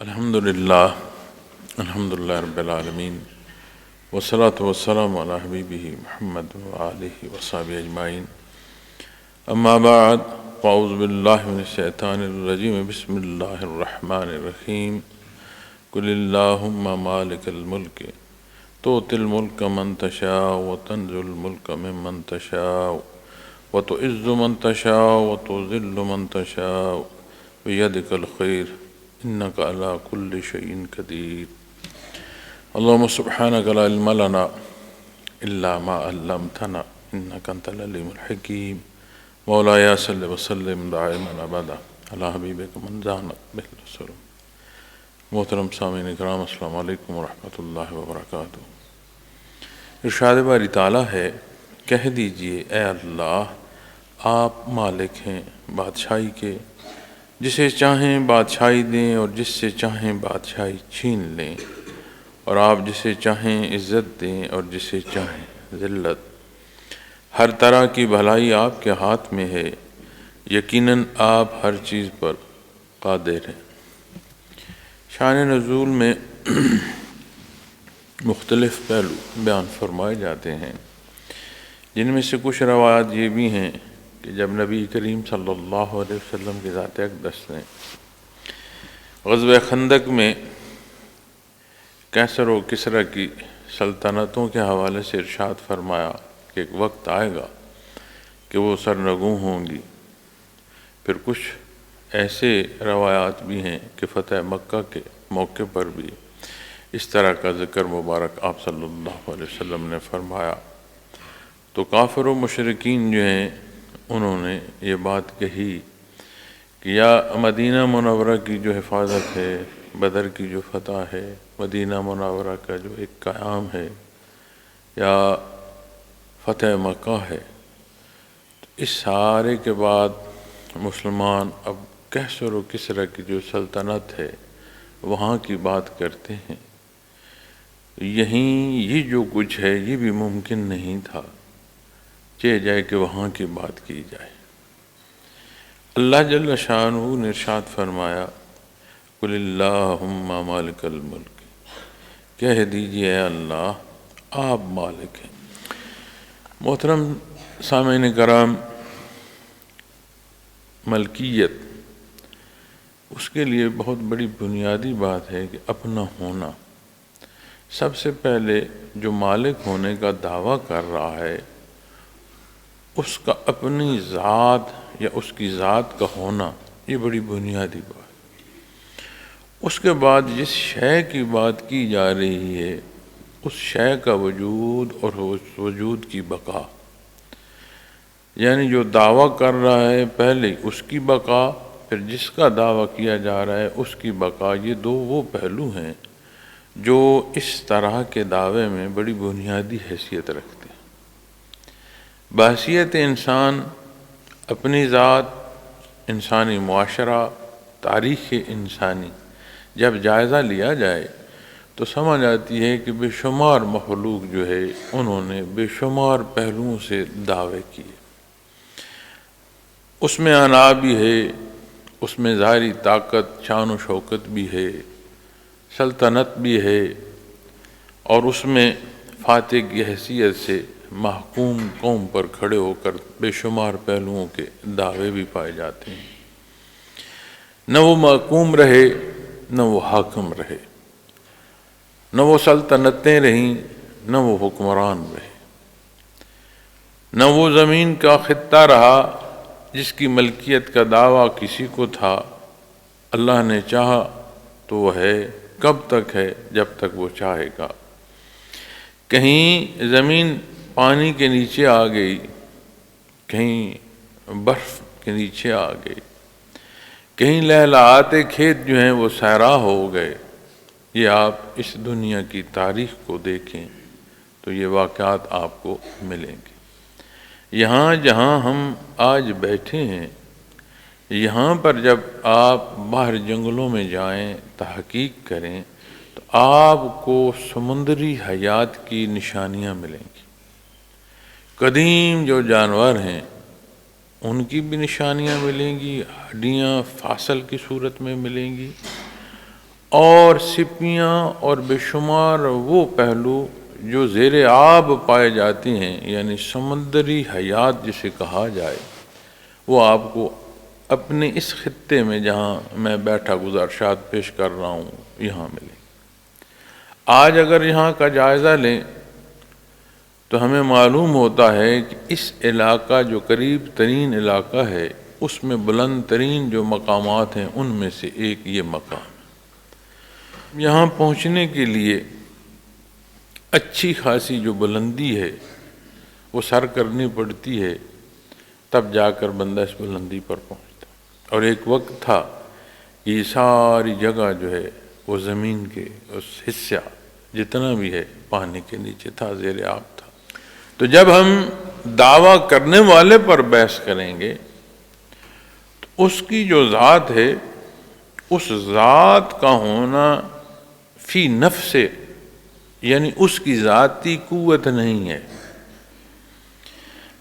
الحمدللہ رب العالمین والصلاة والسلام علی حبیبہ محمد وآلہ وصحبہ اجمعین اما بعد فاعوذ باللہ من الشیطان الرجیم بسم اللہ الرحمن الرحیم قل اللہم مالک الملک تؤتی الملک من تشاء وتنزع الملک ممن تشاء وتعز من تشاء وتذل من تشاء بیدک الخیر انک علی کل شیء قدیر اللہم سبحانک لا علم لنا الا ما علمتنا انک انت العلیم الحکیم مولایا صلی وسلم دائما ابدا علی حبیبک من زانت بہ الرسل۔ محترم سامعین اکرام، السلام علیکم ورحمۃ اللہ وبرکاتہ۔ ارشاد باری تعالیٰ ہے، کہہ دیجئے اے اللہ آپ مالک ہیں بادشاہی کے، جسے چاہیں بادشاہی دیں اور جس سے چاہیں بادشاہی چھین لیں، اور آپ جسے چاہیں عزت دیں اور جسے چاہیں ذلت۔ ہر طرح کی بھلائی آپ کے ہاتھ میں ہے، یقیناً آپ ہر چیز پر قادر ہیں۔ شان نزول میں مختلف پہلو بیان فرمائے جاتے ہیں، جن میں سے کچھ روایات یہ بھی ہیں کہ جب نبی کریم صلی اللہ علیہ وسلم کی ذات اقدس نے غزوہ خندق میں کیسر و کسریٰ کی سلطنتوں کے حوالے سے ارشاد فرمایا کہ ایک وقت آئے گا کہ وہ سرنگوں ہوں گی۔ پھر کچھ ایسے روایات بھی ہیں کہ فتح مکہ کے موقع پر بھی اس طرح کا ذکر مبارک آپ صلی اللہ علیہ وسلم نے فرمایا، تو کافر و مشرکین جو ہیں انہوں نے یہ بات کہی کہ یا مدینہ منورہ کی جو حفاظت ہے، بدر کی جو فتح ہے، مدینہ منورہ کا جو ایک قیام ہے، یا فتح مکہ ہے، تو اس سارے کے بعد مسلمان اب کیسر و کسریٰ کی جو سلطنت ہے وہاں کی بات کرتے ہیں۔ یہیں یہ جو کچھ ہے یہ بھی ممکن نہیں تھا، چاہے جائے کہ وہاں کی بات کی جائے۔ اللہ جل شانہ نے ارشاد فرمایا، قل اللہم مالک الملک، کہہ دیجئے اے اللہ آپ مالک ہیں۔ محترم سامعین کرام، ملکیت اس کے لیے بہت بڑی بنیادی بات ہے کہ اپنا ہونا۔ سب سے پہلے جو مالک ہونے کا دعویٰ کر رہا ہے اس کا اپنی ذات یا اس کی ذات کا ہونا، یہ بڑی بنیادی بات۔ اس کے بعد جس شے کی بات کی جا رہی ہے اس شے کا وجود اور اس وجود کی بقا، یعنی جو دعویٰ کر رہا ہے پہلے اس کی بقا، پھر جس کا دعویٰ کیا جا رہا ہے اس کی بقا۔ یہ دو وہ پہلو ہیں جو اس طرح کے دعوے میں بڑی بنیادی حیثیت رکھتے ہیں۔ بحیثیت انسان اپنی ذات، انسانی معاشرہ، تاریخ انسانی جب جائزہ لیا جائے تو سمجھ آتی ہے کہ بے شمار مخلوق جو ہے انہوں نے بے شمار پہلوؤں سے دعوے کیے۔ اس میں انا بھی ہے، اس میں ظاہری طاقت، شان و شوکت بھی ہے، سلطنت بھی ہے، اور اس میں فاتح کی حیثیت سے محکوم قوم پر کھڑے ہو کر بے شمار پہلوؤں کے دعوے بھی پائے جاتے ہیں۔ نہ وہ محکوم رہے نہ وہ حاکم رہے، نہ وہ سلطنتیں رہیں نہ وہ حکمران رہے، نہ وہ زمین کا خطہ رہا جس کی ملکیت کا دعویٰ کسی کو تھا۔ اللہ نے چاہا تو وہ ہے، کب تک ہے؟ جب تک وہ چاہے گا۔ کہیں زمین پانی کے نیچے آ گئی، کہیں برف کے نیچے آ گئی، کہیں لہلہاتے کھیت جو ہیں وہ صحرا ہو گئے۔ یہ آپ اس دنیا کی تاریخ کو دیکھیں تو یہ واقعات آپ کو ملیں گے۔ یہاں جہاں ہم آج بیٹھے ہیں، یہاں پر جب آپ باہر جنگلوں میں جائیں، تحقیق کریں، تو آپ کو سمندری حیات کی نشانیاں ملیں گی۔ قدیم جو جانور ہیں ان کی بھی نشانیاں ملیں گی، ہڈیاں فاصل کی صورت میں ملیں گی، اور سپیاں اور بے شمار وہ پہلو جو زیر آب پائے جاتی ہیں، یعنی سمندری حیات جسے کہا جائے، وہ آپ کو اپنے اس خطے میں جہاں میں بیٹھا گزارشات پیش کر رہا ہوں یہاں ملیں۔ آج اگر یہاں کا جائزہ لیں تو ہمیں معلوم ہوتا ہے کہ اس علاقہ جو قریب ترین علاقہ ہے، اس میں بلند ترین جو مقامات ہیں ان میں سے ایک یہ مقام ہے۔ یہاں پہنچنے کے لیے اچھی خاصی جو بلندی ہے وہ سر کرنی پڑتی ہے، تب جا کر بندہ اس بلندی پر پہنچتا۔ اور ایک وقت تھا کہ یہ ساری جگہ جو ہے وہ زمین کے اس حصہ جتنا بھی ہے پانی کے نیچے تھا، زیر آب تھا۔ تو جب ہم دعویٰ کرنے والے پر بحث کریں گے تو اس کی جو ذات ہے، اس ذات کا ہونا فی نفس، یعنی اس کی ذاتی قوت نہیں ہے۔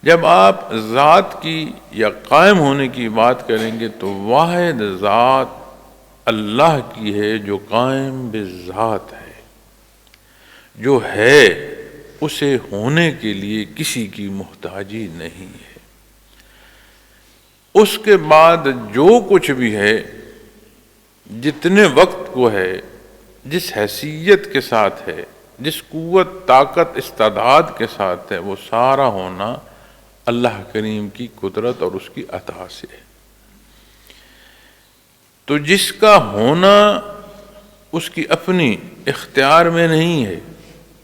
جب آپ ذات کی یا قائم ہونے کی بات کریں گے تو واحد ذات اللہ کی ہے جو قائم بذات ہے، جو ہے اسے ہونے کے لیے کسی کی محتاجی نہیں ہے۔ اس کے بعد جو کچھ بھی ہے، جتنے وقت کو ہے، جس حیثیت کے ساتھ ہے، جس قوت طاقت استعداد کے ساتھ ہے، وہ سارا ہونا اللہ کریم کی قدرت اور اس کی عطا سے ہے۔ تو جس کا ہونا اس کی اپنی اختیار میں نہیں ہے،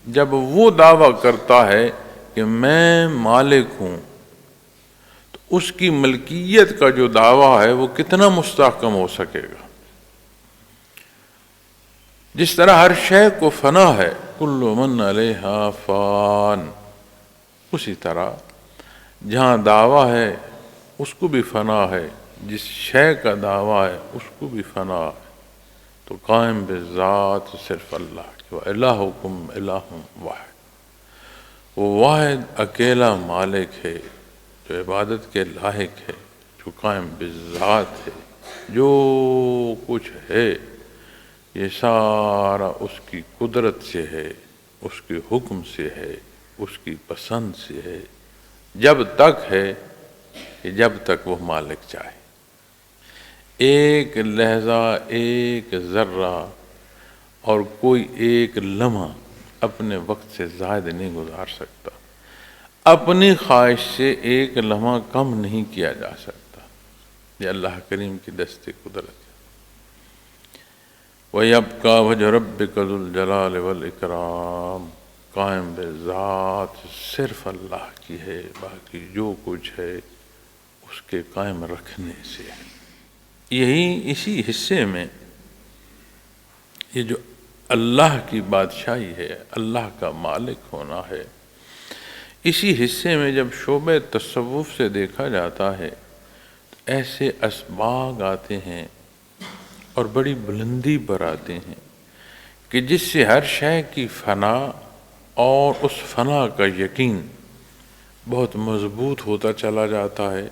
جب وہ دعویٰ کرتا ہے کہ میں مالک ہوں، تو اس کی ملکیت کا جو دعویٰ ہے وہ کتنا مستحکم ہو سکے گا؟ جس طرح ہر شے کو فنا ہے، کل من علیہا فان، اسی طرح جہاں دعویٰ ہے اس کو بھی فنا ہے، جس شے کا دعویٰ ہے اس کو بھی فنا ہے۔ تو قائم بذات صرف اللہ کی، وَإِلَٰهُكُمْ إِلَٰهٌ وَاحِدٌ، وہ واحد اکیلا مالک ہے جو عبادت کے لاحق ہے، جو قائم بذات ہے۔ جو کچھ ہے یہ سارا اس کی قدرت سے ہے، اس کے حکم سے ہے، اس کی پسند سے ہے، جب تک ہے کہ جب تک وہ مالک چاہے۔ ایک لحظہ، ایک ذرہ اور کوئی ایک لمحہ اپنے وقت سے زائد نہیں گزار سکتا، اپنی خواہش سے ایک لمحہ کم نہیں کیا جا سکتا۔ یہ اللہ کریم کی دست قدرت ہے۔ وَيَبْقَى وَجْهُ رَبِّكَ ذُو الْجَلَالِ وَالْإِكْرَامِ، قائم بذات صرف اللہ کی ہے، باقی جو کچھ ہے اس کے قائم رکھنے سے ہے۔ یہی اسی حصے میں یہ جو اللہ کی بادشاہی ہے، اللہ کا مالک ہونا ہے، اسی حصے میں جب شعبہ تصوف سے دیکھا جاتا ہے تو ایسے اسباغ آتے ہیں اور بڑی بلندی پر آتے ہیں کہ جس سے ہر شے کی فنا اور اس فنا کا یقین بہت مضبوط ہوتا چلا جاتا ہے۔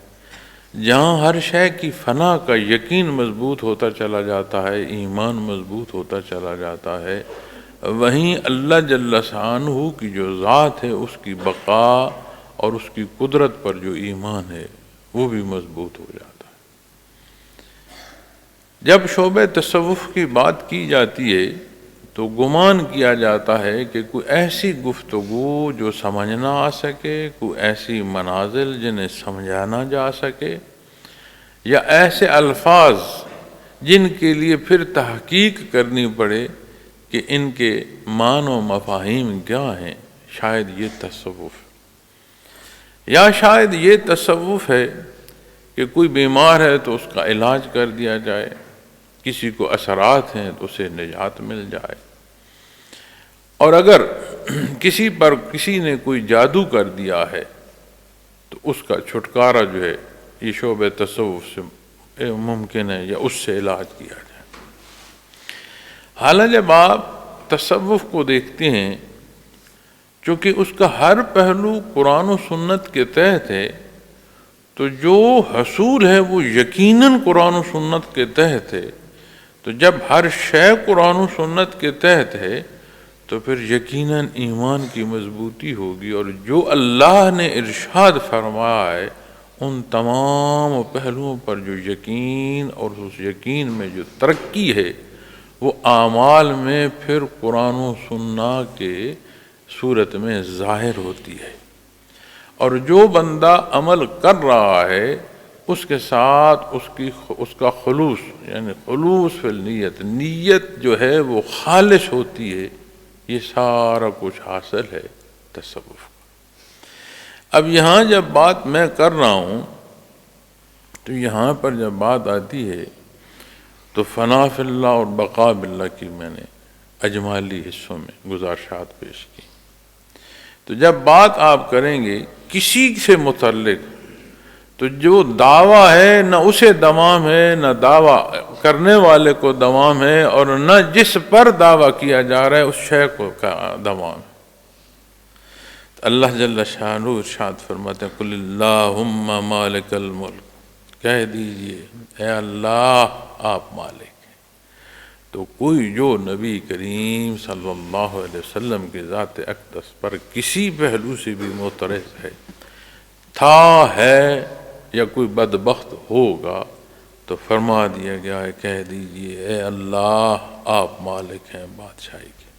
جہاں ہر شے کی فنا کا یقین مضبوط ہوتا چلا جاتا ہے، ایمان مضبوط ہوتا چلا جاتا ہے، وہیں اللہ جل شانہ کی جو ذات ہے اس کی بقا اور اس کی قدرت پر جو ایمان ہے وہ بھی مضبوط ہو جاتا ہے۔ جب شعبہ تصوف کی بات کی جاتی ہے تو گمان کیا جاتا ہے کہ کوئی ایسی گفتگو جو سمجھ نہ آ سکے، کوئی ایسی منازل جنہیں سمجھا نہ جا سکے، یا ایسے الفاظ جن کے لیے پھر تحقیق کرنی پڑے کہ ان کے معنی و مفاہیم کیا ہیں، شاید یہ تصوف ہے۔ یا شاید یہ تصوف ہے کہ کوئی بیمار ہے تو اس کا علاج کر دیا جائے، کسی کو اثرات ہیں تو اسے نجات مل جائے، اور اگر کسی پر کسی نے کوئی جادو کر دیا ہے تو اس کا چھٹکارا جو ہے یہ شعبہ تصوف سے ممکن ہے یا اس سے علاج کیا جائے۔ حالانکہ جب آپ تصوف کو دیکھتے ہیں، چونکہ اس کا ہر پہلو قرآن و سنت کے تحت ہے، تو جو حصول ہے وہ یقیناً قرآن و سنت کے تحت ہے۔ تو جب ہر شے قرآن و سنت کے تحت ہے تو پھر یقیناً ایمان کی مضبوطی ہوگی، اور جو اللہ نے ارشاد فرمایا ہے ان تمام پہلوؤں پر جو یقین اور اس یقین میں جو ترقی ہے وہ اعمال میں پھر قرآن و سنت کے صورت میں ظاہر ہوتی ہے۔ اور جو بندہ عمل کر رہا ہے اس کے ساتھ اس کا خلوص، یعنی خلوص فی النیت، نیت جو ہے وہ خالص ہوتی ہے، یہ سارا کچھ حاصل ہے تصوف۔ اب یہاں جب بات میں کر رہا ہوں تو یہاں پر جب بات آتی ہے تو فنا فی اللہ اور بقا باللہ کی میں نے اجمالی حصوں میں گزارشات پیش کی۔ تو جب بات آپ کریں گے کسی سے متعلق تو جو دعویٰ ہے نہ اسے دوام ہے، نہ دعویٰ کرنے والے کو دوام ہے، اور نہ جس پر دعویٰ کیا جا رہا ہے اس شے کو دوام ہے۔ اللہ جل شانہ ارشاد فرماتے ہیں قل اللہم مالک الملک، کہہ دیجئے اے اللہ آپ مالک ہیں۔ تو کوئی جو نبی کریم صلی اللہ علیہ وسلم کے ذات اقدس پر کسی پہلو سے بھی معترض ہے، ہے یا کوئی بدبخت ہوگا، تو فرما دیا گیا ہے کہہ دیجئے اے اللہ آپ مالک ہیں بادشاہی کے۔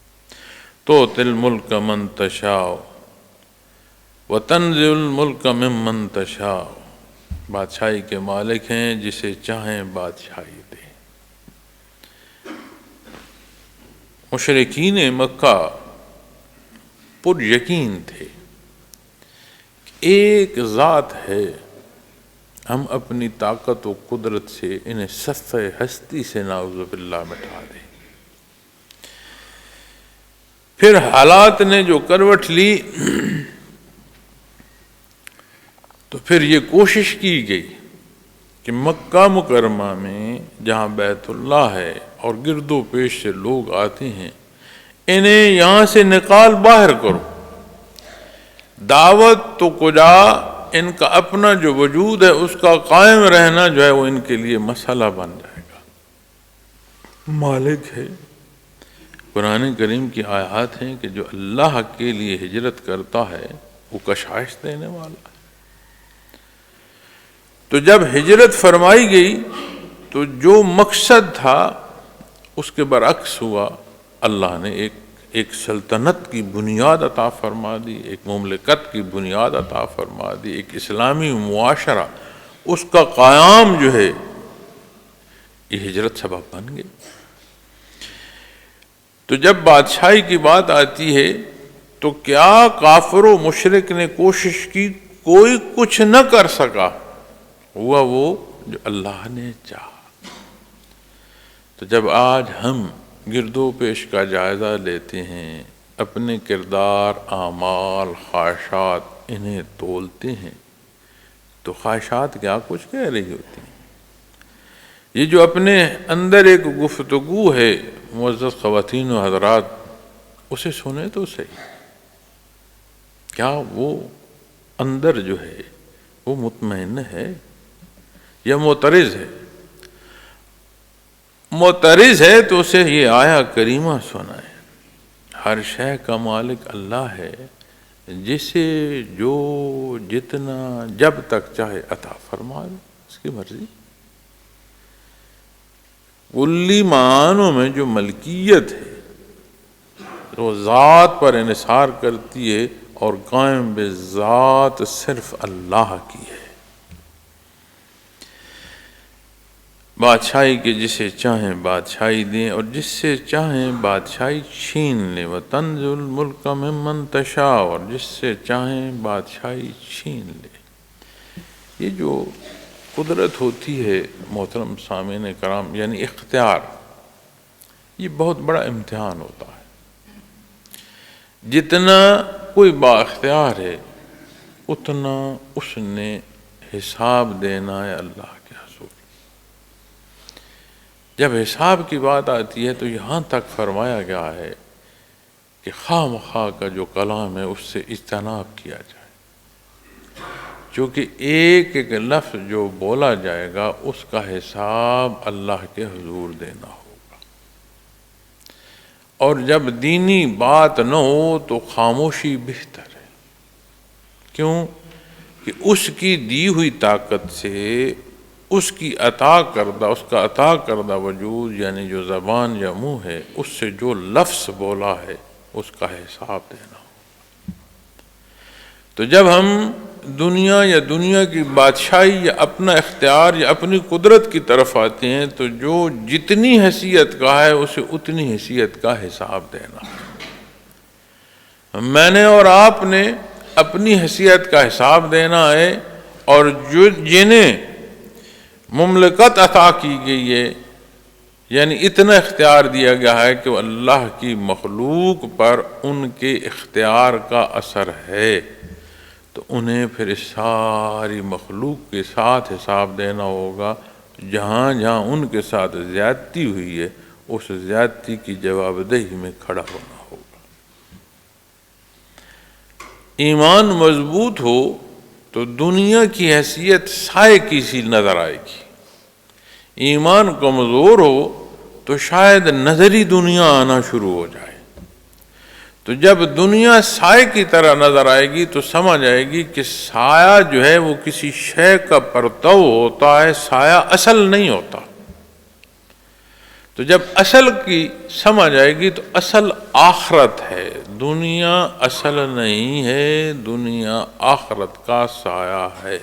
تؤتی الملک من تشاء وتنزع الملک ممن تشاء، بادشاہی کے مالک ہیں جسے چاہیں بادشاہی دیں۔ مشرکین مکہ پر یقین تھے ایک ذات ہے، ہم اپنی طاقت و قدرت سے انہیں صفحہ ہستی سے نعوذ باللہ مٹا دیں۔ پھر حالات نے جو کروٹ لی تو پھر یہ کوشش کی گئی کہ مکہ مکرمہ میں جہاں بیت اللہ ہے اور گرد و پیش سے لوگ آتے ہیں، انہیں یہاں سے نکال باہر کرو۔ دعوت تو کجا، ان کا اپنا جو وجود ہے اس کا قائم رہنا جو ہے وہ ان کے لیے مسئلہ بن جائے گا۔ مالک ہے، قرآن کریم کی آیات ہیں کہ جو اللہ کے لیے ہجرت کرتا ہے وہ کشائش دینے والا ہے۔ تو جب ہجرت فرمائی گئی تو جو مقصد تھا اس کے برعکس ہوا، اللہ نے ایک سلطنت کی بنیاد عطا فرما دی، ایک مملکت کی بنیاد عطا فرما دی، ایک اسلامی معاشرہ، اس کا قیام جو ہے یہ ہجرت سبب بن گئی۔ تو جب بادشاہی کی بات آتی ہے تو کیا کافر و مشرک نے کوشش کی؟ کوئی کچھ نہ کر سکا، ہوا وہ جو اللہ نے چاہا۔ تو جب آج ہم گرد و پیش کا جائزہ لیتے ہیں، اپنے کردار، اعمال، خواہشات انہیں تولتے ہیں تو خواہشات کیا کچھ کہہ رہی ہوتی ہیں۔ یہ جو اپنے اندر ایک گفتگو ہے معزز خواتین و حضرات، اسے سنیں تو صحیح، کیا وہ اندر جو ہے وہ مطمئن ہے یا معترض ہے؟ معترض ہے تو اسے یہ آیا کریمہ سنائے، ہر شے کا مالک اللہ ہے، جسے جو جتنا جب تک چاہے عطا فرما دے، اس کی مرضی۔ کلی معنوں میں جو ملکیت ہے وہ ذات پر انحصار کرتی ہے اور قائم بذات صرف اللہ کی ہے۔ بادشاہی کے جسے چاہیں بادشاہی دیں اور جس سے چاہیں بادشاہی چھین لیں، وَتَنزِعُ الْمُلْكَ مِمَّن تَشَاءُ، اور جس سے چاہیں بادشاہی چھین لیں۔ یہ جو قدرت ہوتی ہے محترم سامعین کرام، یعنی اختیار، یہ بہت بڑا امتحان ہوتا ہے۔ جتنا کوئی با اختیار ہے اتنا اس نے حساب دینا ہے اللہ کے حضور۔ جب حساب کی بات آتی ہے تو یہاں تک فرمایا گیا ہے کہ خواہ مخواہ کا جو کلام ہے اس سے اجتناب کیا جائے، چونکہ ایک ایک لفظ جو بولا جائے گا اس کا حساب اللہ کے حضور دینا ہوگا۔ اور جب دینی بات نہ ہو تو خاموشی بہتر ہے۔ کیوں؟ کہ اس کی دی ہوئی طاقت سے اس کا عطا کردہ وجود یعنی جو زبان یا منہ ہے، اس سے جو لفظ بولا ہے اس کا حساب دینا ہو۔ تو جب ہم دنیا یا دنیا کی بادشاہی یا اپنا اختیار یا اپنی قدرت کی طرف آتے ہیں تو جو جتنی حیثیت کا ہے اسے اتنی حیثیت کا حساب دینا ہے۔ میں نے اور آپ نے اپنی حیثیت کا حساب دینا ہے، اور جنہیں مملکت عطا کی گئی ہے یعنی اتنا اختیار دیا گیا ہے کہ وہ اللہ کی مخلوق پر ان کے اختیار کا اثر ہے، تو انہیں پھر اس ساری مخلوق کے ساتھ حساب دینا ہوگا۔ جہاں جہاں ان کے ساتھ زیادتی ہوئی ہے اس زیادتی کی جواب دہی میں کھڑا ہونا ہوگا۔ ایمان مضبوط ہو تو دنیا کی حیثیت سائے کی سی نظر آئے گی، ایمان کمزور ہو تو شاید نظری دنیا آنا شروع ہو جائے۔ تو جب دنیا سائے کی طرح نظر آئے گی تو سمجھ آئے گی کہ سایہ جو ہے وہ کسی شے کا پرتو ہوتا ہے، سایہ اصل نہیں ہوتا۔ تو جب اصل کی سمجھ آئے گی تو اصل آخرت ہے، دنیا اصل نہیں ہے، دنیا آخرت کا سایہ ہے۔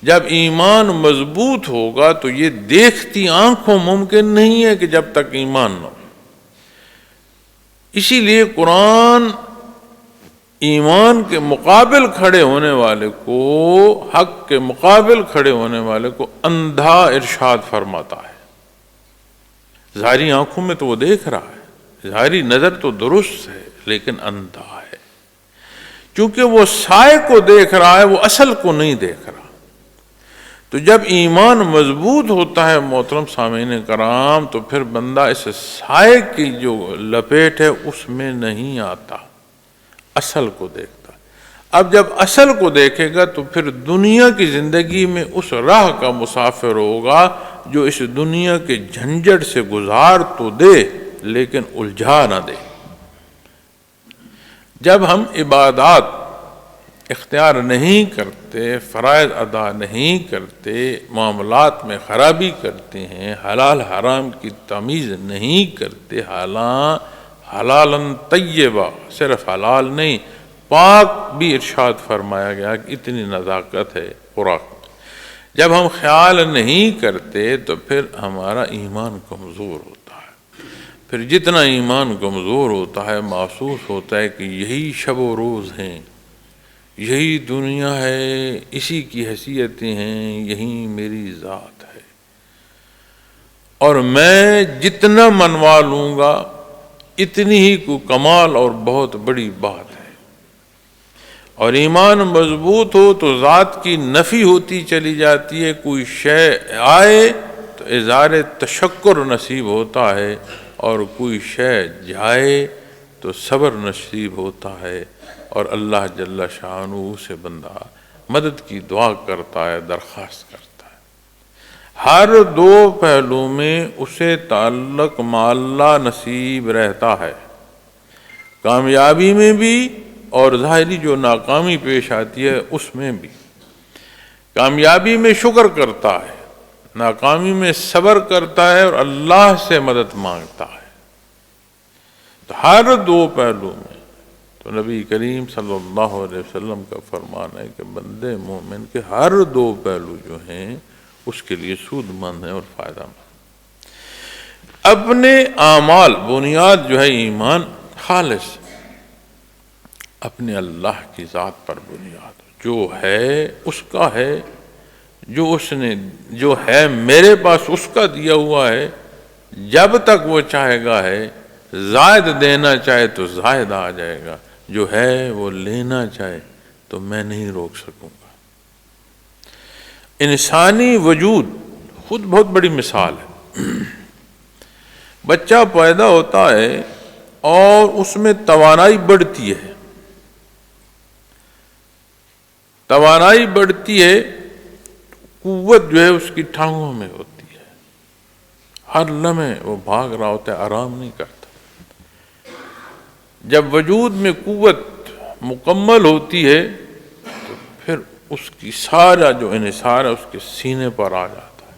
جب ایمان مضبوط ہوگا تو یہ دیکھتی آنکھوں ممکن نہیں ہے کہ جب تک ایمان نہ ہو۔ اسی لیے قرآن ایمان کے مقابل کھڑے ہونے والے کو، حق کے مقابل کھڑے ہونے والے کو اندھا ارشاد فرماتا ہے۔ ظاہری آنکھوں میں تو وہ دیکھ رہا ہے، ظاہری نظر تو درست ہے، لیکن اندھا ہے، کیونکہ وہ سائے کو دیکھ رہا ہے، وہ اصل کو نہیں دیکھ رہا۔ تو جب ایمان مضبوط ہوتا ہے محترم سامعین کرام، تو پھر بندہ اس سائے کی جو لپیٹ ہے اس میں نہیں آتا، اصل کو دیکھتا۔ اب جب اصل کو دیکھے گا تو پھر دنیا کی زندگی میں اس راہ کا مسافر ہوگا جو اس دنیا کے جھنجھٹ سے گزار تو دے لیکن الجھا نہ دے۔ جب ہم عبادات اختیار نہیں کرتے، فرائض ادا نہیں کرتے، معاملات میں خرابی کرتے ہیں، حلال حرام کی تمیز نہیں کرتے، حلالاً طیبہ، صرف حلال نہیں پاک بھی ارشاد فرمایا گیا کہ اتنی نزاکت ہے خوراک۔ جب ہم خیال نہیں کرتے تو پھر ہمارا ایمان کمزور ہوتا ہے۔ پھر جتنا ایمان کمزور ہوتا ہے محسوس ہوتا ہے کہ یہی شب و روز ہیں، یہی دنیا ہے، اسی کی حیثیتیں ہیں، یہی میری ذات ہے، اور میں جتنا منوا لوں گا اتنی ہی کو کمال اور بہت بڑی بات ہے۔ اور ایمان مضبوط ہو تو ذات کی نفی ہوتی چلی جاتی ہے، کوئی شے آئے تو اظہار تشکر نصیب ہوتا ہے، اور کوئی شے جائے تو صبر نصیب ہوتا ہے، اور اللہ جل شانہ سے بندہ مدد کی دعا کرتا ہے، درخواست کرتا ہے۔ ہر دو پہلو میں اسے تعلق مع اللہ نصیب رہتا ہے، کامیابی میں بھی اور ظاہری جو ناکامی پیش آتی ہے اس میں بھی۔ کامیابی میں شکر کرتا ہے، ناکامی میں صبر کرتا ہے اور اللہ سے مدد مانگتا ہے۔ تو ہر دو پہلو میں تو نبی کریم صلی اللہ علیہ وسلم کا فرمان ہے کہ بندے مومن کے ہر دو پہلو جو ہیں اس کے لیے سود مند ہیں اور فائدہ مند۔ اپنے اعمال، بنیاد جو ہے ایمان خالص اپنے اللہ کی ذات پر بنیاد، جو ہے اس کا ہے، جو اس نے جو ہے میرے پاس اس کا دیا ہوا ہے، جب تک وہ چاہے گا ہے، زائد دینا چاہے تو زائد آ جائے گا، جو ہے وہ لینا چاہے تو میں نہیں روک سکوں گا۔ انسانی وجود خود بہت بڑی مثال ہے۔ بچہ پیدا ہوتا ہے اور اس میں توانائی بڑھتی ہے، توانائی بڑھتی ہے، قوت جو ہے اس کی ٹانگوں میں ہوتی ہے، ہر لمحے وہ بھاگ رہا ہوتا ہے، آرام نہیں کرتا۔ جب وجود میں قوت مکمل ہوتی ہے تو پھر اس کی سارا جو انحصار ہے اس کے سینے پر آ جاتا ہے،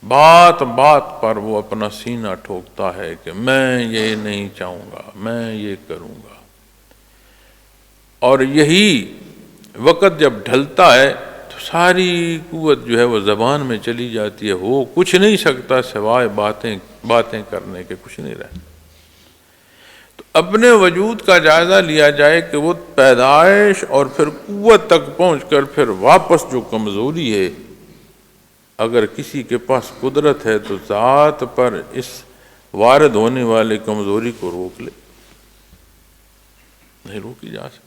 بات بات پر وہ اپنا سینہ ٹھوکتا ہے کہ میں یہ نہیں چاہوں گا، میں یہ کروں گا۔ اور یہی وقت جب ڈھلتا ہے تو ساری قوت جو ہے وہ زبان میں چلی جاتی ہے، وہ کچھ نہیں سکتا سوائے باتیں کرنے کے، کچھ نہیں رہتا۔ تو اپنے وجود کا جائزہ لیا جائے کہ وہ پیدائش اور پھر قوت تک پہنچ کر پھر واپس جو کمزوری ہے، اگر کسی کے پاس قدرت ہے تو ذات پر اس وارد ہونے والے کمزوری کو روک لے، نہیں روکی جا سکتی۔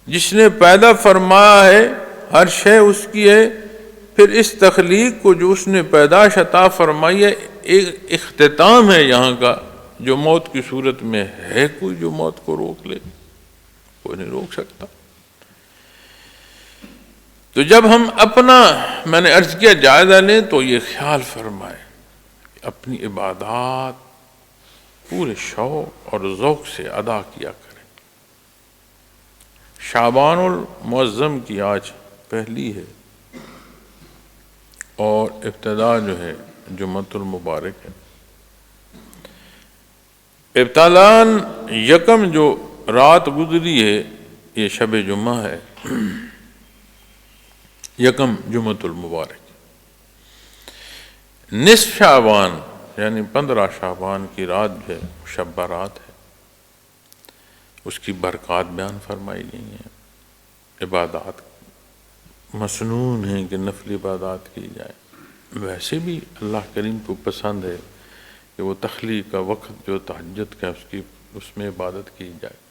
جس نے پیدا فرمایا ہے ہر شے اس کی ہے، پھر اس تخلیق کو جو اس نے پیدائش عطا فرمائی ہے ایک اختتام ہے یہاں کا، جو موت کی صورت میں ہے کوئی جو موت کو روک لے؟ کوئی نہیں روک سکتا۔ تو جب ہم اپنا، میں نے عرض کیا، جائزہ لیں تو یہ خیال فرمائیں کہ اپنی عبادات پورے شوق اور ذوق سے ادا کیا کریں۔ شعبان المعظم کی آج پہلی ہے اور ابتدا جو ہے جمعۃ المبارک ہے۔ ابتداً یکم جو رات گزری ہے یہ شب جمعہ ہے، یکم جمعۃ المبارک۔ نصف شعبان یعنی 15 شعبان کی رات جو ہے شب برات ہے، اس کی برکات بیان فرمائی گئی ہیں۔ عبادات مسنون ہیں کہ نفل عبادات کی جائے، ویسے بھی اللہ کریم کو پسند ہے کہ وہ تخلیق کا وقت جو تہجد کا اس میں عبادت کی جائے۔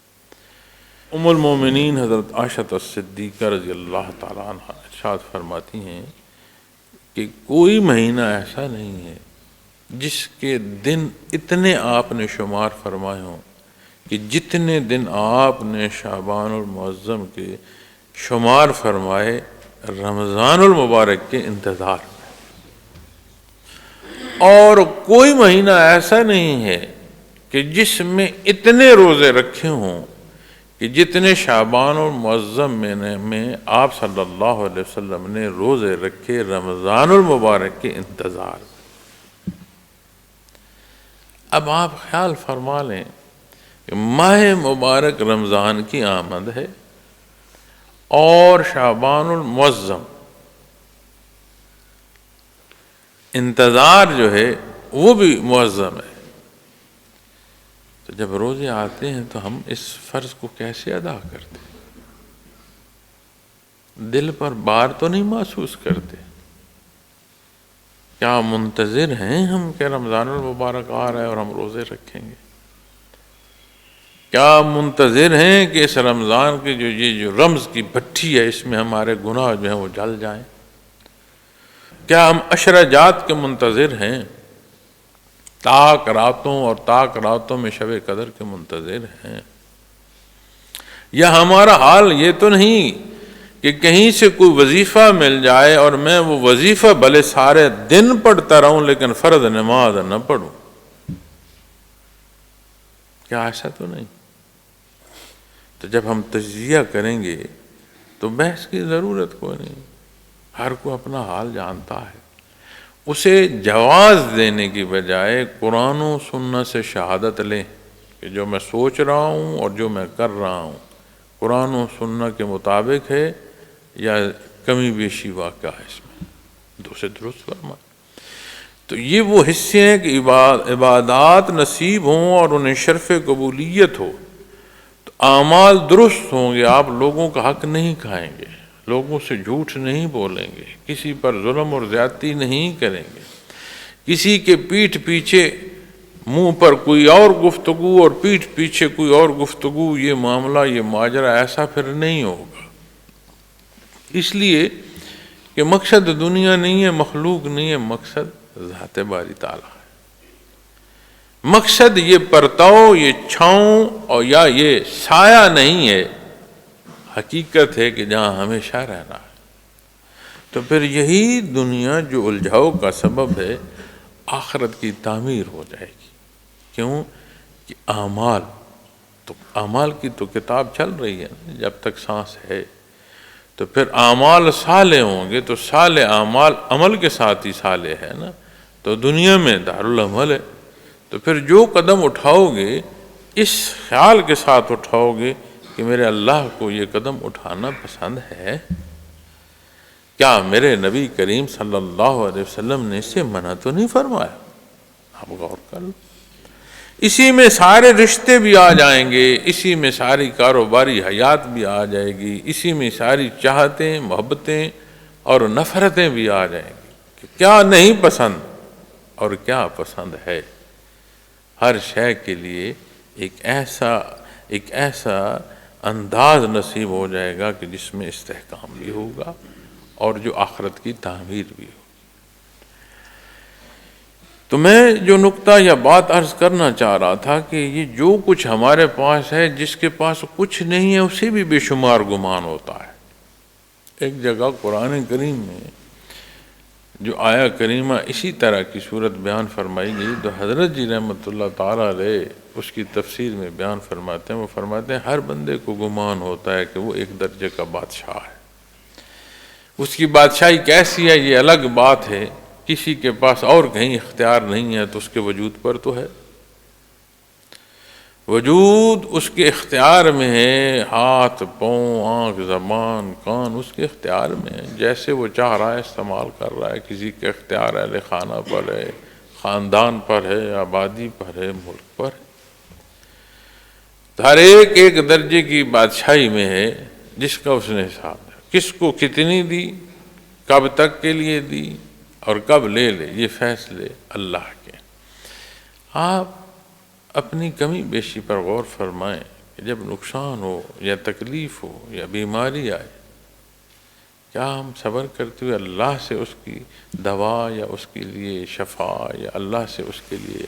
ام المومنین حضرت عائشہ الصدیقہ رضی اللہ تعالیٰ عنہ ارشاد فرماتی ہیں کہ کوئی مہینہ ایسا نہیں ہے جس کے دن اتنے آپ نے شمار فرمائے ہوں کہ جتنے دن آپ نے شعبان المعظم کے شمار فرمائے رمضان المبارک کے انتظار میں، اور کوئی مہینہ ایسا نہیں ہے کہ جس میں اتنے روزے رکھے ہوں کہ جتنے شعبان المعظم میں آپ صلی اللہ علیہ وسلم نے روزے رکھے رمضان المبارک کے انتظار میں۔ اب آپ خیال فرما لیں کہ ماہ مبارک رمضان کی آمد ہے اور شعبان المعظم، انتظار جو ہے وہ بھی معظم ہے۔ تو جب روزے آتے ہیں تو ہم اس فرض کو کیسے ادا کرتے؟ دل پر بار تو نہیں محسوس کرتے؟ کیا منتظر ہیں ہم کہ رمضان المبارک آ رہا ہے اور ہم روزے رکھیں گے؟ کیا منتظر ہیں کہ اس رمضان کے یہ جو رمز کی بھٹی ہے اس میں ہمارے گناہ جو ہیں وہ جل جائیں؟ کیا ہم عشرہ جات کے منتظر ہیں؟ تاک راتوں اور تاک راتوں میں شب قدر کے منتظر ہیں؟ یا ہمارا حال یہ تو نہیں کہ کہیں سے کوئی وظیفہ مل جائے اور میں وہ وظیفہ بھلے سارے دن پڑھتا رہوں لیکن فرض نماز نہ پڑھوں؟ کیا ایسا تو نہیں؟ تو جب ہم تجزیہ کریں گے تو بحث کی ضرورت کوئی نہیں، ہر کو اپنا حال جانتا ہے۔ اسے جواز دینے کی بجائے قرآن و سنت سے شہادت لیں کہ جو میں سوچ رہا ہوں اور جو میں کر رہا ہوں قرآن و سنت کے مطابق ہے یا کمی بیشی واقع ہے اس میں، دوسرے درست فرما۔ تو یہ وہ حصے ہیں کہ عبادات نصیب ہوں اور انہیں شرف قبولیت ہو تو اعمال درست ہوں گے، آپ لوگوں کا حق نہیں کھائیں گے، لوگوں سے جھوٹ نہیں بولیں گے، کسی پر ظلم اور زیادتی نہیں کریں گے، کسی کے پیٹھ پیچھے منہ پر کوئی اور گفتگو اور پیٹھ پیچھے کوئی اور گفتگو، یہ معاملہ یہ ماجرا ایسا پھر نہیں ہوگا۔ اس لیے کہ مقصد دنیا نہیں ہے، مخلوق نہیں ہے، مقصد ذات باری تعالیٰ ہے۔ مقصد یہ پرتاؤ، یہ چھاؤں اور یا یہ سایہ نہیں ہے، حقیقت ہے کہ جہاں ہمیشہ رہنا ہے۔ تو پھر یہی دنیا جو الجھاؤ کا سبب ہے، آخرت کی تعمیر ہو جائے گی۔ کیوں کہ اعمال تو کتاب چل رہی ہے جب تک سانس ہے، تو پھر اعمال صالح ہوں گے، تو صالح اعمال عمل کے ساتھ ہی صالح ہے نا، تو دنیا میں دارالعمل ہے، تو پھر جو قدم اٹھاؤ گے اس خیال کے ساتھ اٹھاؤ گے کہ میرے اللہ کو یہ قدم اٹھانا پسند ہے، کیا میرے نبی کریم صلی اللہ علیہ وسلم نے اسے منع تو نہیں فرمایا؟ آپ غور کر لو، اسی میں سارے رشتے بھی آ جائیں گے، اسی میں ساری کاروباری حیات بھی آ جائے گی، اسی میں ساری چاہتیں، محبتیں اور نفرتیں بھی آ جائیں گی کہ کیا نہیں پسند اور کیا پسند ہے۔ ہر شے کے لیے ایک ایسا انداز نصیب ہو جائے گا کہ جس میں استحکام بھی ہوگا اور جو آخرت کی تعمیر بھی ہو۔ تو میں جو نقطہ یا بات عرض کرنا چاہ رہا تھا کہ یہ جو کچھ ہمارے پاس ہے، جس کے پاس کچھ نہیں ہے اسے بھی بے شمار گمان ہوتا ہے۔ ایک جگہ قرآن کریم میں جو آیا کریمہ اسی طرح کی صورت بیان فرمائی گئی، تو حضرت جی رحمۃ اللہ تعالیٰ علیہ اس کی تفسیر میں بیان فرماتے ہیں، وہ فرماتے ہیں ہر بندے کو گمان ہوتا ہے کہ وہ ایک درجے کا بادشاہ ہے، اس کی بادشاہی کیسی ہے یہ الگ بات ہے، کسی کے پاس اور کہیں اختیار نہیں ہے تو اس کے وجود پر تو ہے، وجود اس کے اختیار میں ہے، ہاتھ پاؤں آنکھ زبان کان اس کے اختیار میں ہے، جیسے وہ چاہ رہا ہے استعمال کر رہا ہے۔ کسی کے اختیار اہل خانہ پر ہے، خاندان پر ہے، آبادی پر ہے، ملک پر ہے، ہر ایک درجے کی بادشاہی میں ہے جس کا اس نے حساب ہے، کس کو کتنی دی، کب تک کے لیے دی اور کب لے یہ فیصلے اللہ کے۔ آپ اپنی کمی بیشی پر غور فرمائیں کہ جب نقصان ہو یا تکلیف ہو یا بیماری آئے، کیا ہم صبر کرتے ہوئے اللہ سے اس کی دوا یا اس کے لیے شفا یا اللہ سے اس کے لیے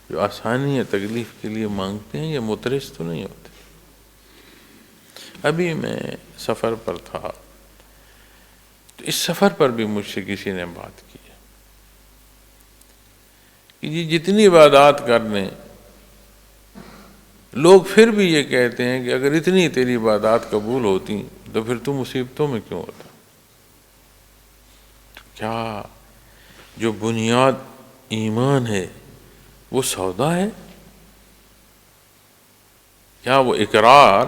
جو آسانی ہے تکلیف کے لیے مانگتے ہیں، یا مترس تو نہیں ہوتے؟ ابھی میں سفر پر تھا، تو اس سفر پر بھی مجھ سے کسی نے بات کی کہ یہ جتنی عبادات کر لیں، لوگ پھر بھی یہ کہتے ہیں کہ اگر اتنی تیری عبادات قبول ہوتی تو پھر تو مصیبتوں میں کیوں ہوتا؟ کیا جو بنیاد ایمان ہے وہ سودا ہے؟ کیا وہ اقرار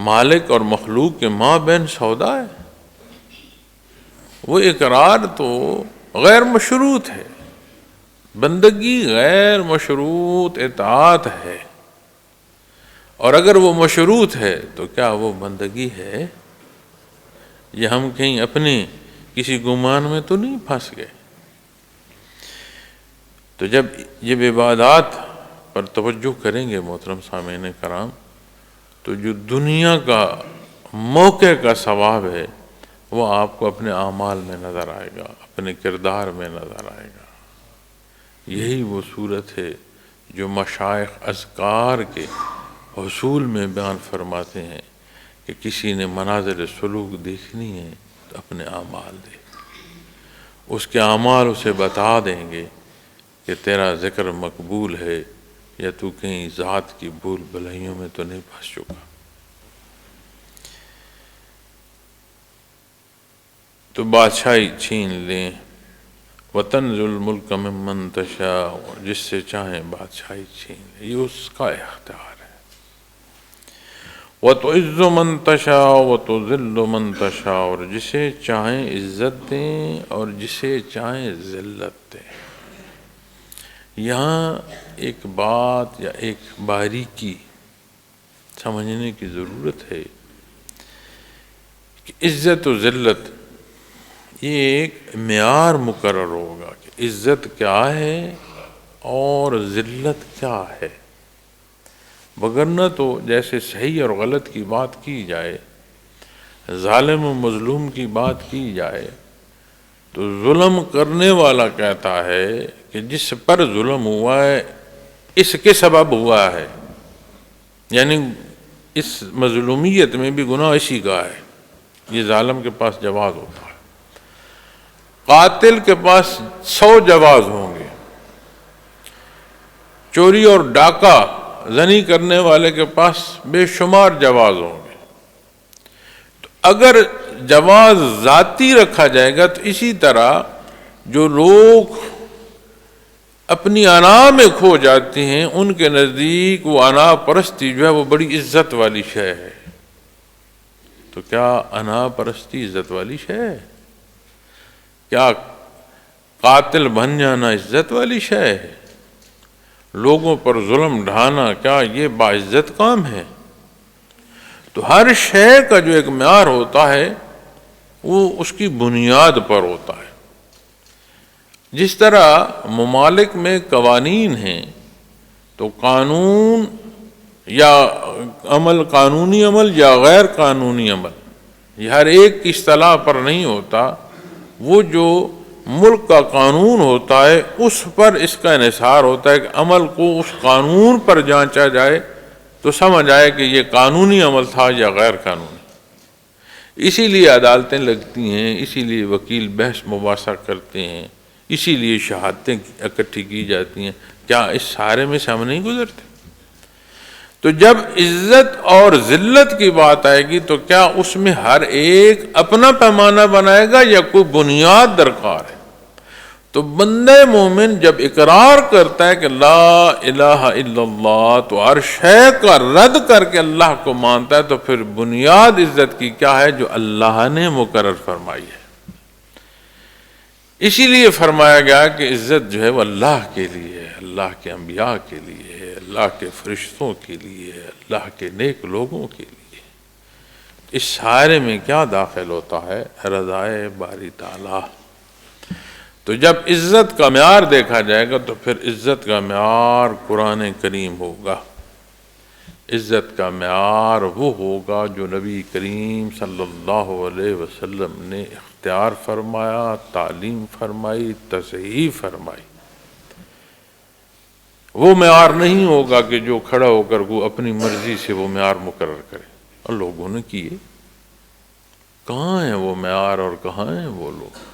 مالک اور مخلوق کے مابین سودا ہے؟ وہ اقرار تو غیر مشروط ہے، بندگی غیر مشروط اطاعت ہے، اور اگر وہ مشروط ہے تو کیا وہ بندگی ہے؟ یہ ہم کہیں اپنے کسی گمان میں تو نہیں پھنس گئے؟ تو جب عبادات پر توجہ کریں گے محترم سامعین کرام، تو جو دنیا کا موقع کا ثواب ہے وہ آپ کو اپنے اعمال میں نظر آئے گا، اپنے کردار میں نظر آئے گا۔ یہی وہ صورت ہے جو مشائخ اذکار کے حصول میں بیان فرماتے ہیں کہ کسی نے مناظر سلوک دیکھنی ہے تو اپنے اعمال دیکھ، اس کے اعمال اسے بتا دیں گے کہ تیرا ذکر مقبول ہے یا تو کہیں ذات کی بھول بھلائیوں میں تو نہیں پھنس چکا۔ تو بادشاہی چھین لیں، وَتَنزُلُ الْمُلْكَ مِمَّن تَشَاءُ، جس سے چاہیں بادشاہی چھین لیں، یہ اس کا اختیار ہے۔ وَتُعِزُّ مَن تَشَاءُ وَتُذِلُّ مَن تَشَاءُ، اور جسے چاہیں عزت دیں اور جسے چاہیں ذلت دیں۔ یہاں ایک بات یا ایک باریکی سمجھنے کی ضرورت ہے کہ عزت و ذلت یہ ایک معیار مقرر ہوگا کہ عزت کیا ہے اور ذلت کیا ہے، وگرنہ تو جیسے صحیح اور غلط کی بات کی جائے، ظالم و مظلوم کی بات کی جائے، تو ظلم کرنے والا کہتا ہے کہ جس پر ظلم ہوا ہے اس کے سبب ہوا ہے، یعنی اس مظلومیت میں بھی گناہ اسی کا ہے، یہ ظالم کے پاس جواز ہوتا ہے۔ قاتل کے پاس 100 جواز ہوں گے، چوری اور ڈاکہ زنی کرنے والے کے پاس بے شمار جواز ہوں گے. تو اگر جواز ذاتی رکھا جائے گا تو اسی طرح جو لوگ اپنی انا میں کھو جاتے ہیں ان کے نزدیک وہ انا پرستی جو ہے وہ بڑی عزت والی شے ہے. تو کیا انا پرستی عزت والی شے ہے؟ کیا قاتل بن جانا عزت والی شے ہے؟ لوگوں پر ظلم ڈھانا کیا یہ باعزت کام ہے؟ تو ہر شے کا جو ایک معیار ہوتا ہے وہ اس کی بنیاد پر ہوتا ہے. جس طرح ممالک میں قوانین ہیں تو قانون یا عمل، قانونی عمل یا غیر قانونی عمل، یہ ہر ایک کی اصطلاح پر نہیں ہوتا. وہ جو ملک کا قانون ہوتا ہے اس پر اس کا انحصار ہوتا ہے کہ عمل کو اس قانون پر جانچا جائے تو سمجھ آئے کہ یہ قانونی عمل تھا یا غیر قانونی. اسی لیے عدالتیں لگتی ہیں، اسی لیے وکیل بحث مباحثہ کرتے ہیں، اسی لیے شہادتیں اکٹھی کی جاتی ہیں. کیا اس سارے میں سے ہم نہیں گزرتے؟ تو جب عزت اور ذلت کی بات آئے گی تو کیا اس میں ہر ایک اپنا پیمانہ بنائے گا یا کوئی بنیاد درکار ہے؟ تو بندہ مومن جب اقرار کرتا ہے کہ لا الہ الا اللہ تو ہر شے کا رد کر کے اللہ کو مانتا ہے، تو پھر بنیاد عزت کی کیا ہے جو اللہ نے مقرر فرمائی ہے. اسی لیے فرمایا گیا کہ عزت جو ہے وہ اللہ کے لیے ہے، اللہ کے انبیاء کے لیے ہے، اللہ کے فرشتوں کے لیے ہے، اللہ کے نیک لوگوں کے لیے. اس سارے میں کیا داخل ہوتا ہے؟ رضائے باری تعالیٰ. تو جب عزت کا معیار دیکھا جائے گا تو پھر عزت کا معیار قرآن کریم ہوگا. عزت کا معیار وہ ہوگا جو نبی کریم صلی اللہ علیہ وسلم نے اختیار فرمایا، تعلیم فرمائی، تصحیح فرمائی. وہ معیار نہیں ہوگا کہ جو کھڑا ہو کر وہ اپنی مرضی سے وہ معیار مقرر کرے. اور لوگوں نے کیے. کہاں ہیں وہ معیار اور کہاں ہیں وہ لوگ؟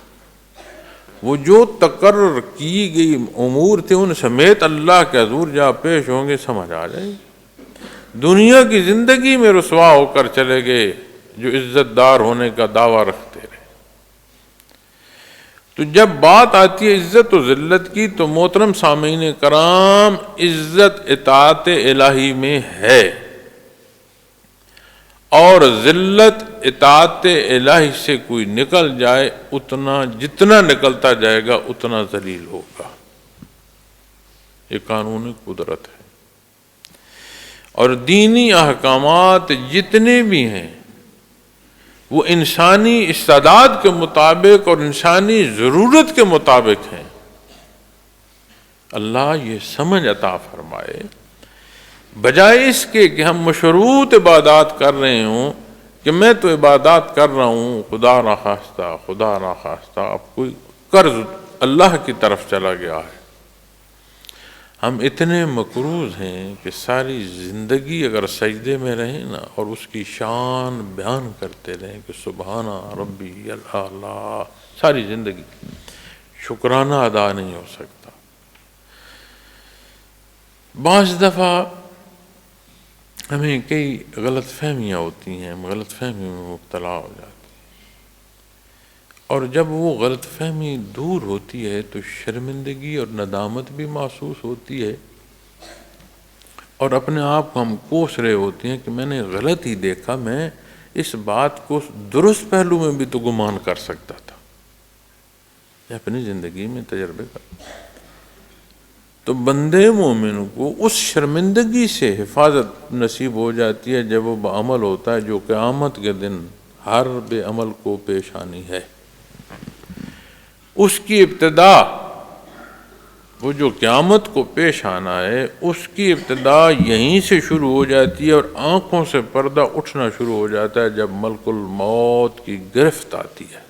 وہ جو تقرر کی گئی امور تھے ان سمیت اللہ کے حضور جہاں پیش ہوں گے سمجھ آ جائے گی. دنیا کی زندگی میں رسوا ہو کر چلے گئے جو عزت دار ہونے کا دعویٰ رکھتے رہے. تو جب بات آتی ہے عزت و ذلت کی تو محترم سامعین کرام، عزت اطاعت الہی میں ہے اور ذلت اطاعت الہی سے کوئی نکل جائے اتنا جتنا نکلتا جائے گا اتنا ذلیل ہوگا. یہ قانون قدرت ہے. اور دینی احکامات جتنے بھی ہیں وہ انسانی استعداد کے مطابق اور انسانی ضرورت کے مطابق ہیں. اللہ یہ سمجھ عطا فرمائے، بجائے اس کے کہ ہم مشروط عبادات کر رہے ہوں کہ میں تو عبادات کر رہا ہوں خدا نخواستہ اب کوئی قرض اللہ کی طرف چلا گیا ہے. ہم اتنے مقروض ہیں کہ ساری زندگی اگر سجدے میں رہیں نا اور اس کی شان بیان کرتے رہیں کہ سبحان ربی الاعلیٰ، ساری زندگی شکرانہ ادا نہیں ہو سکتا. بعض دفعہ ہمیں کئی غلط فہمیاں ہوتی ہیں، ہم غلط فہمی میں مبتلا ہو جاتے ہیں. اور جب وہ غلط فہمی دور ہوتی ہے تو شرمندگی اور ندامت بھی محسوس ہوتی ہے اور اپنے آپ کو ہم کوس رہے ہوتے ہیں کہ میں نے غلط ہی دیکھا، میں اس بات کو درست پہلو میں بھی تو گمان کر سکتا تھا. یہ اپنی زندگی میں تجربے کر. تو بندے مومن کو اس شرمندگی سے حفاظت نصیب ہو جاتی ہے جب وہ بعمل ہوتا ہے جو قیامت کے دن ہر بے عمل کو پیش آنی ہے. اس کی ابتدا، وہ جو قیامت کو پیش آنا ہے اس کی ابتدا یہیں سے شروع ہو جاتی ہے اور آنکھوں سے پردہ اٹھنا شروع ہو جاتا ہے جب ملک الموت کی گرفت آتی ہے.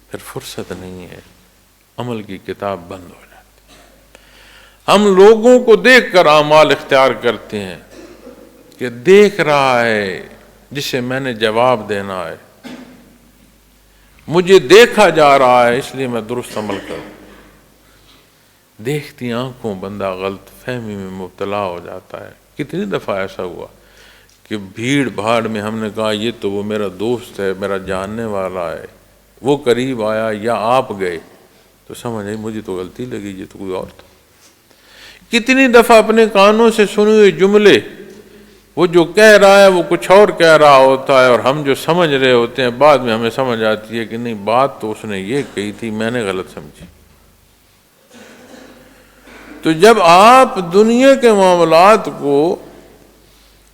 پھر فرصت نہیں ہے، عمل کی کتاب بند ہو جاتی. ہم لوگوں کو دیکھ کر اعمال اختیار کرتے ہیں کہ دیکھ رہا ہے جسے میں نے جواب دینا ہے، مجھے دیکھا جا رہا ہے اس لیے میں درست عمل کروں. دیکھتی آنکھوں بندہ غلط فہمی میں مبتلا ہو جاتا ہے۔ کتنی دفعہ ایسا ہوا کہ بھیڑ بھاڑ میں ہم نے کہا یہ تو وہ میرا دوست ہے، میرا جاننے والا ہے، وہ قریب آیا یا آپ گئے تو سمجھ آئی مجھے تو غلطی لگی، یہ تو کوئی اور تھا۔ کتنی دفعہ اپنے کانوں سے سنے ہوئے جملے وہ جو کہہ رہا ہے وہ کچھ اور کہہ رہا ہوتا ہے، اور ہم جو سمجھ رہے ہوتے ہیں بعد میں ہمیں سمجھ آتی ہے کہ نہیں، بات تو اس نے یہ کہی تھی، میں نے غلط سمجھی۔ تو جب آپ دنیا کے معاملات کو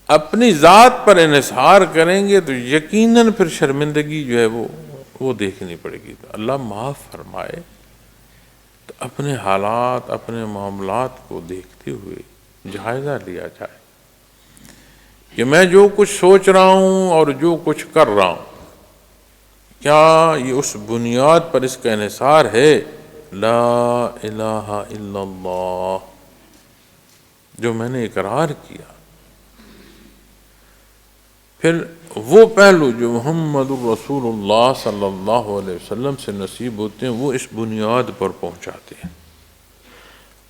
اپنی ذات پر انحصار کریں گے تو یقیناً پھر شرمندگی جو ہے وہ دیکھنی پڑے گی۔ تو اللہ معاف فرمائے، تو اپنے حالات، اپنے معاملات کو دیکھتے ہوئے جائزہ لیا جائے کہ میں جو کچھ سوچ رہا ہوں اور جو کچھ کر رہا ہوں، کیا یہ اس بنیاد پر اس کا انحصار ہے لا الہ الا اللہ جو میں نے اقرار کیا۔ پھر وہ پہلو جو محمد الرسول اللہ صلی اللہ علیہ وسلم سے نصیب ہوتے ہیں وہ اس بنیاد پر پہنچاتے ہیں۔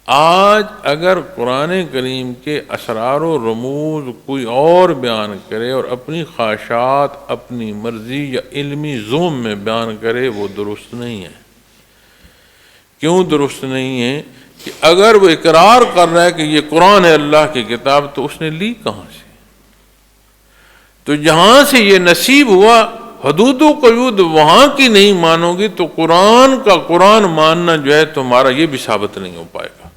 آج اگر قرآن کریم کے اسرار و رموز کوئی اور بیان کرے اور اپنی خواہشات، اپنی مرضی یا علمی ذوم میں بیان کرے، وہ درست نہیں ہے۔ کیوں درست نہیں ہے؟ کہ اگر وہ اقرار کر رہا ہے کہ یہ قرآن ہے اللہ کی کتاب، تو اس نے لی کہاں سے؟ تو جہاں سے یہ نصیب ہوا، حدود و قیود وہاں کی نہیں مانو گی تو قرآن کا قرآن ماننا جو ہے تمہارا یہ بھی ثابت نہیں ہو پائے گا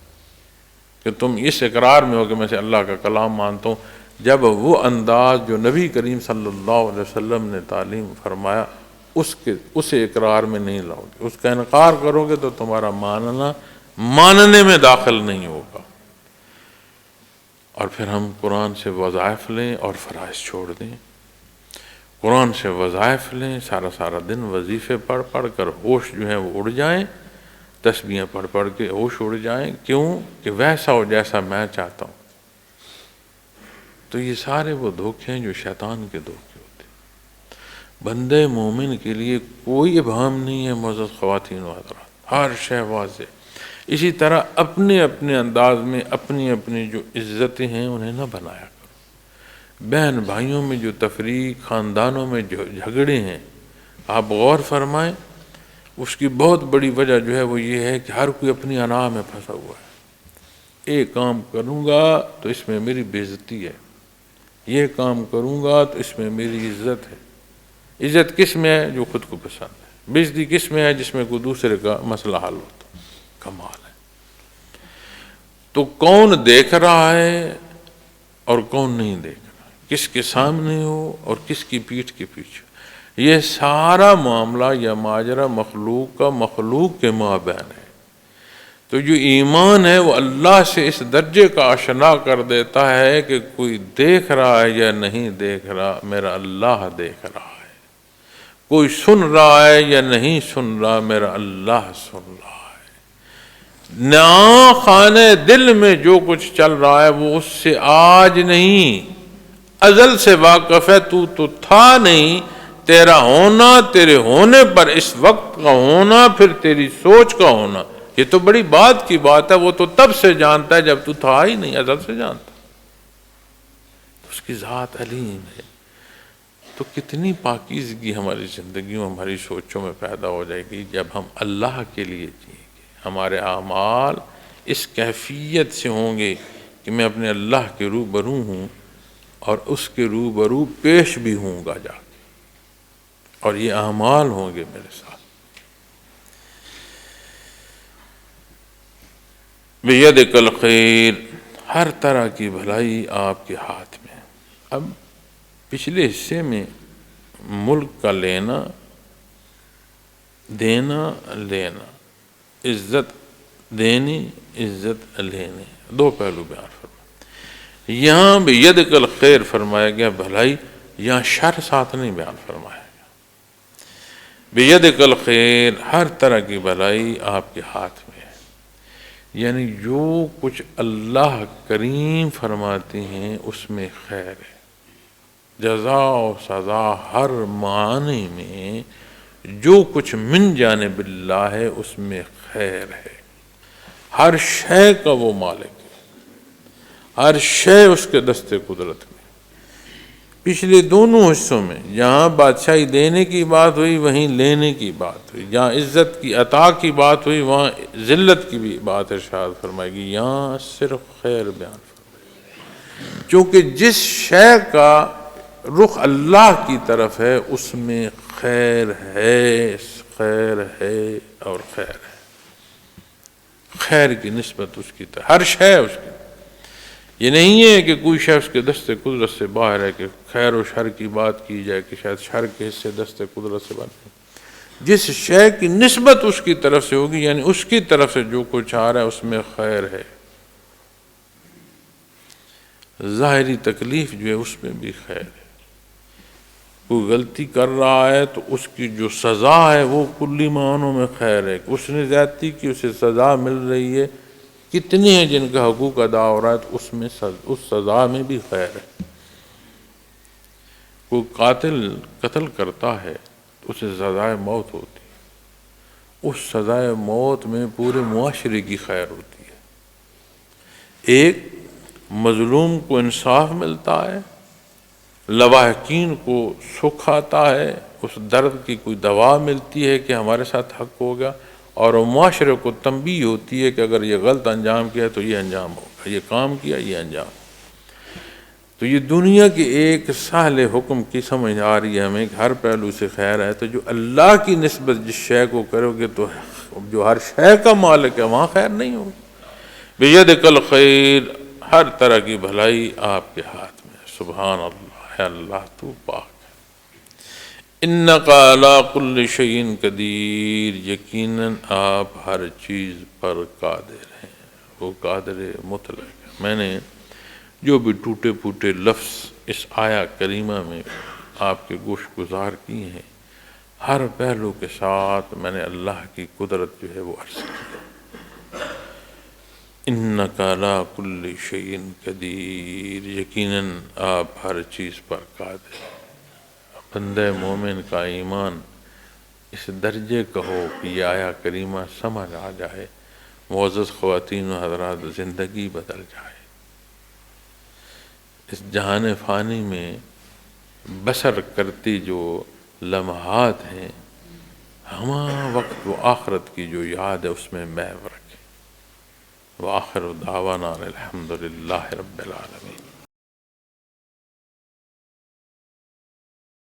کہ تم اس اقرار میں ہو کہ میں سے اللہ کا کلام مانتا ہوں، جب وہ انداز جو نبی کریم صلی اللہ علیہ وسلم نے تعلیم فرمایا اس اقرار میں نہیں لاؤ گے، اس کا انکار کرو گے تو تمہارا ماننے میں داخل نہیں ہوگا۔ اور پھر ہم قرآن سے وظائف لیں اور فرائض چھوڑ دیں، قرآن سے وظائف لیں، سارا دن وظیفے پڑھ پڑھ کر ہوش جو ہے وہ اڑ جائیں، تسبیحیں پڑھ پڑھ کے ہوش اڑ جائیں، کیوں کہ ویسا ہو جیسا میں چاہتا ہوں۔ تو یہ سارے وہ دھوکے ہیں جو شیطان کے دھوکے ہوتے ہیں۔ بندے مومن کے لیے کوئی ابہام نہیں ہے معزز خواتین و حضرات، ہر شے واضح۔ اسی طرح اپنے اپنے انداز میں اپنی اپنی جو عزتیں ہیں انہیں نہ بنایا کرو۔ بہن بھائیوں میں جو تفریق، خاندانوں میں جو جھگڑے ہیں، آپ غور فرمائیں، اس کی بہت بڑی وجہ جو ہے وہ یہ ہے کہ ہر کوئی اپنی انا میں پھنسا ہوا ہے۔ ایک کام کروں گا تو اس میں میری بے عزتی ہے، یہ کام کروں گا تو اس میں میری عزت ہے۔ عزت کس میں ہے؟ جو خود کو پسند ہے۔ بے عزتی کس میں ہے؟ جس میں کوئی دوسرے کا مسئلہ حل ہوتا۔ کمال ہے۔ تو کون دیکھ رہا ہے اور کون نہیں دیکھ رہا، کس کے سامنے ہو اور کس کی پیٹھ کے پیچھے، یہ سارا معاملہ یا ماجرا مخلوق کا مخلوق کے مابین ہے۔ تو جو ایمان ہے وہ اللہ سے اس درجے کا آشنا کر دیتا ہے کہ کوئی دیکھ رہا ہے یا نہیں دیکھ رہا، میرا اللہ دیکھ رہا ہے۔ کوئی سن رہا ہے یا نہیں سن رہا، میرا اللہ سن رہا ہے۔ نا خانے دل میں جو کچھ چل رہا ہے وہ اس سے آج نہیں، ازل سے واقف ہے۔ تو تھا نہیں، تیرا ہونا، تیرے ہونے پر اس وقت کا ہونا، پھر تیری سوچ کا ہونا، یہ تو بڑی بات کی بات ہے۔ وہ تو تب سے جانتا ہے جب تو تھا ہی نہیں، ازل سے جانتا۔ اس کی ذات علیم ہے۔ تو کتنی پاکیزگی ہماری زندگیوں، ہماری سوچوں میں پیدا ہو جائے گی جب ہم اللہ کے لیے جئیں گے۔ ہمارے اعمال اس کیفیت سے ہوں گے کہ میں اپنے اللہ کے روبرو ہوں اور اس کے روبرو پیش بھی ہوں گا جا کے، اور یہ اعمال ہوں گے میرے ساتھ۔ بِیَدِکَ الْخَیْرُ، ہر طرح کی بھلائی آپ کے ہاتھ میں۔ اب پچھلے حصے میں ملک کا لینا، دینا، لینا، عزت دینی، عزت لینی، دو پہلو بیان فرمائے۔ یہاں بِیَدِکَ الْخَیْرُ فرمایا گیا بھلائی، یہاں شر ساتھ نہیں بیان فرمایا گیا۔ بِیَدِکَ الْخَیْرُ، ہر طرح کی بھلائی آپ کے ہاتھ میں ہے، یعنی جو کچھ اللہ کریم فرماتے ہیں اس میں خیر ہے۔ جزا و سزا ہر معنی میں جو کچھ من جانب اللہ ہے اس میں خیر ہے۔ ہر شے کا وہ مالک ہے، ہر شے اس کے دست قدرت میں۔ پچھلے دونوں حصوں میں جہاں بادشاہی دینے کی بات ہوئی وہیں لینے کی بات ہوئی، جہاں عزت کی عطا کی بات ہوئی وہاں ذلت کی بھی بات ارشاد فرمائے گی، یہاں صرف خیر بیان فرمائے، چونکہ جس شے کا رخ اللہ کی طرف ہے اس میں خیر ہے، خیر ہے اور خیر ہے، خیر کی نسبت اس کی طرف، ہر شے اس کی، یہ نہیں ہے کہ کوئی شے اس کے دست قدرت سے باہر ہے کہ خیر و شر کی بات کی جائے کہ شاید شر کے حصے دست قدرت سے باہر ہے۔ جس شے کی نسبت اس کی طرف سے ہوگی یعنی اس کی طرف سے جو کچھ آ رہا ہے اس میں خیر ہے، ظاہری تکلیف جو ہے اس میں بھی خیر ہے، کوئی غلطی کر رہا ہے تو اس کی جو سزا ہے وہ کلی معنوں میں خیر ہے، اس نے زیادتی کی اسے سزا مل رہی ہے، کتنے ہیں جن کا حقوق ادا ہو رہا ہے تو اس میں اس سزا میں بھی خیر ہے، کوئی قاتل قتل کرتا ہے تو اسے سزائے موت ہوتی ہے، اس سزائے موت میں پورے معاشرے کی خیر ہوتی ہے، ایک مظلوم کو انصاف ملتا ہے، لواحقین کو سکھ آتا ہے، اس درد کی کوئی دوا ملتی ہے کہ ہمارے ساتھ حق ہوگا، اور معاشرے کو تنبیہ ہوتی ہے کہ اگر یہ غلط انجام کیا تو یہ انجام ہوگا، یہ کام کیا یہ انجام۔ تو یہ دنیا کے ایک سہل حکم کی سمجھ آ رہی ہے ہمیں کہ ہر پہلو سے خیر ہے، تو جو اللہ کی نسبت جس شے کو کرو گے تو جو ہر شے کا مالک ہے وہاں خیر نہیں ہوگی۔ بیدک الخیر، ہر طرح کی بھلائی آپ کے ہاتھ میں، سبحان اللہ، ہے اللہ تو پاک۔ انک علی کل شیء قدیر، یقیناً آپ ہر چیز پر قادر ہیں، وہ قادر مطلق ہے۔ میں نے جو بھی ٹوٹے پھوٹے لفظ اس آیا کریمہ میں آپ کے گوش گزار کیے ہیں، ہر پہلو کے ساتھ میں نے اللہ کی قدرت جو ہے وہ عرض کی۔ انک علی کل شیء قدیر، یقیناً آپ ہر چیز پر قادر ہیں۔ بندہ مومن کا ایمان اس درجے کا ہو کہ یہ آیا کریمہ سمجھ آ جائے، معزز خواتین و حضرات، زندگی بدل جائے۔ اس جہان فانی میں بسر کرتی جو لمحات ہیں، ہمہ وقت وہ آخرت کی جو یاد ہے اس میں محو رکھے۔ وآخر دعوانا الحمدللہ رب العالمین۔